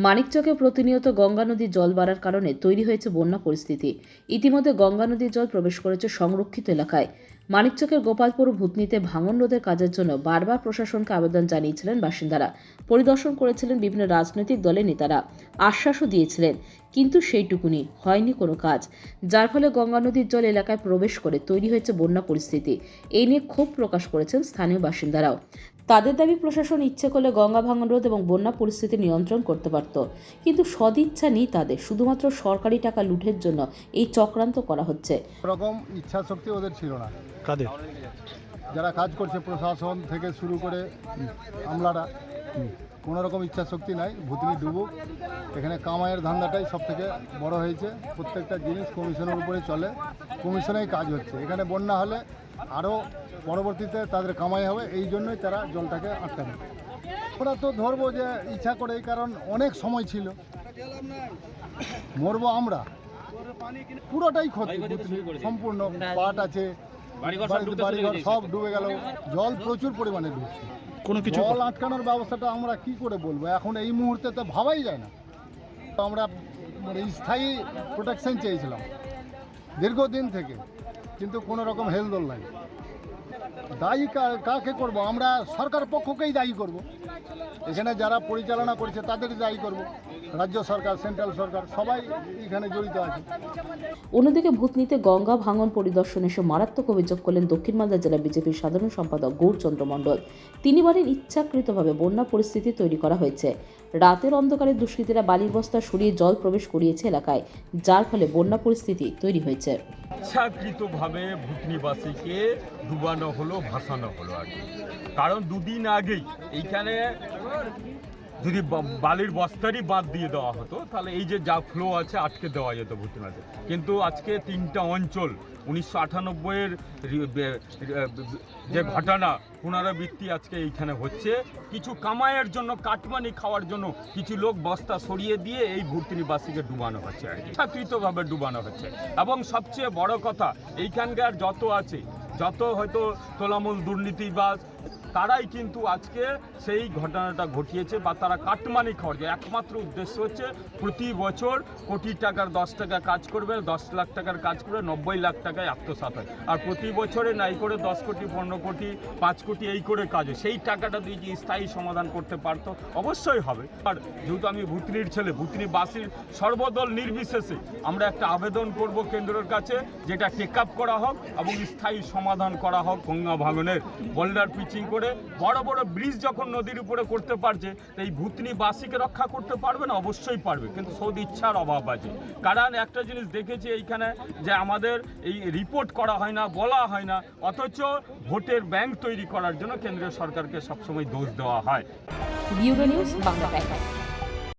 মানিকচকে প্রতিনিয়ত গঙ্গা নদীর জল বাড়ার কারণে তৈরি হয়েছে বন্যা পরিস্থিতি। ইতিমধ্যে গঙ্গা নদীর জল প্রবেশ করেছে সংরক্ষিত এলাকায়। মানিকচকের গোপালপুর ভূতনিতে ভাঙন রোধের কাজের জন্য বারবার প্রশাসনকে আবেদন জানিয়েছিলেন বাসিন্দারা। পরিদর্শন করেছিলেন বিভিন্ন রাজনৈতিক দলের নেতারা, আশ্বাসও দিয়েছিলেন, কিন্তু সেইটুকুনি হয়নি কোনো কাজ, যার ফলে গঙ্গা নদীর জল এলাকায় প্রবেশ করে তৈরি হয়েছে বন্যা পরিস্থিতি। এই নিয়ে ক্ষোভ প্রকাশ করেছেন স্থানীয় বাসিন্দারাও। তাদের দাবি, প্রশাসন ইচ্ছে করলে গঙ্গা ভাঙন রোধ এবং বন্যা পরিস্থিতি নিয়ন্ত্রণ করতে পারত, কিন্তু সদিচ্ছা নেই তাদের। শুধুমাত্র সরকারি টাকা লুঠের জন্য এই চক্রান্ত করা হচ্ছে। রকম ইচ্ছা শক্তি ওদের ছিল না। কাদের? যারা কাজ করছে প্রশাসন থেকে শুরু করে আমলারা, কোনো রকম ইচ্ছা শক্তি নাই। ভূতনি ডুবুক, এখানে কামাইয়ের ধান্দাটাই সব থেকে বড় হয়েছে। প্রত্যেকটা জিনিস কমিশনের উপরে চলে, কমিশনেই কাজ হচ্ছে। এখানে বন্যা হলে আরও পরবর্তীতে তাদের কামাই হবে, এই জন্যই তারা জলটাকে আটকাবে। ওরা তো ধরবো যে ইচ্ছা করে, এই কারণ অনেক সময় ছিল, মরবো আমরা, পুরোটাই ক্ষতি। সম্পূর্ণ পাট আছে, বাড়িঘর সব ডুবে গেল। জল প্রচুর পরিমাণে ঢুকছে। কোনো কিছু জল আটকানোর ব্যবস্থাটা আমরা কি করে বলবো এখন এই মুহূর্তে, তো ভাবাই যায় না। আমরা স্থায়ী প্রোটেকশন চেয়েছিলাম দীর্ঘদিন থেকে, কিন্তু কোনো রকম হেলদোল নাই। দায়ী কাকে করব? আমরা সরকার পক্ষকেই দায়ী করব। এখানে যারা পরিচালনা করছে তাদের দায়ী করব। রাজ্য সরকার, সেন্ট্রাল সরকার সবাই এখানে জড়িত আছে। অন্যদিকে ভূতনিতে গঙ্গা ভাঙন পরিদর্শনে এসে মারাত্মক অভিযোগ করলেন দক্ষিণ মালদা জেলা বিজেপির সাধারণ সম্পাদক গৌরচন্দ্র মণ্ডল। তিনি বলেন, ইচ্ছাকৃতভাবে বন্যা পরিস্থিতি তৈরি করা হয়েছে। রাতের অন্ধকারে দুষ্কৃতীরা বালির বস্তা সরিয়ে জল প্রবেশ করিয়েছে এলাকায়, যার ফলে বন্যা পরিস্থিতি তৈরি হয়েছে। ইচ্ছাকৃতভাবে ভূতনিবাসীকে ডুবানো হলো, ভাসানো হলো আর কি। কারণ দুদিন আগেই এইখানে যদি বালির বস্তারই বাদ দিয়ে দেওয়া হতো, তাহলে এই যে যা ফ্লো আছে আটকে দেওয়া যেত ভূতনিতে। কিন্তু আজকে 3টা অঞ্চল 1998-এর যে ঘটনা পুনরাবৃত্তি আজকে এইখানে হচ্ছে। কিছু কামাইয়ের জন্য, কাটমানি খাওয়ার জন্য কিছু লোক বস্তা সরিয়ে দিয়ে এই ভূতনিবাসীকে ডুবানো হচ্ছে আর কি, ইচ্ছাকৃতভাবে ডুবানো হচ্ছে। এবং সবচেয়ে বড় কথা, এইখানকার যত হয়তো তোলামূল দুর্নীতিবাজ, তারাই কিন্তু আজকে সেই ঘটনাটা ঘটিয়েছে, বা তারা কাটমানি খাওয়ার যে একমাত্র উদ্দেশ্য হচ্ছে প্রতি বছর কোটি টাকার 10 টাকা কাজ করবে, 10 লাখ টাকার কাজ করবে, 90 লাখ টাকায় আত্মসাৎ হয়। আর প্রতি বছরে নাই করে 10 কোটি, 15 কোটি, 5 কোটি এই করে কাজ হয়। সেই টাকাটা দিয়ে যে স্থায়ী সমাধান করতে পারতো, অবশ্যই হবে। আর যেহেতু আমি ভূতনির ছেলে, ভূতনিবাসীর সর্বদল নির্বিশেষে আমরা একটা আবেদন করব কেন্দ্রের কাছে, যেটা টেক আপ করা হোক এবং স্থায়ী সমাধান করা হোক গঙ্গা ভাঙনের। বোল্ডার পিচিং করে বড় বড় ব্রিজ যখন নদীর উপরে করতে পারছে, এই ভূতনিবাসীকে রক্ষা করতে পারবে না? অবশ্যই পারবে, কিন্তু সদিচ্ছার অভাব আছে। কারণ একটা জিনিস দেখেছি এইখানে, যে আমাদের এই রিপোর্ট করা হয় না, বলা হয় না, অথচ ভোটের ব্যাংক তৈরি করার জন্য কেন্দ্রীয় সরকারকে সবসময় দোষ দেওয়া হয়। Bureau news, Bangla Times.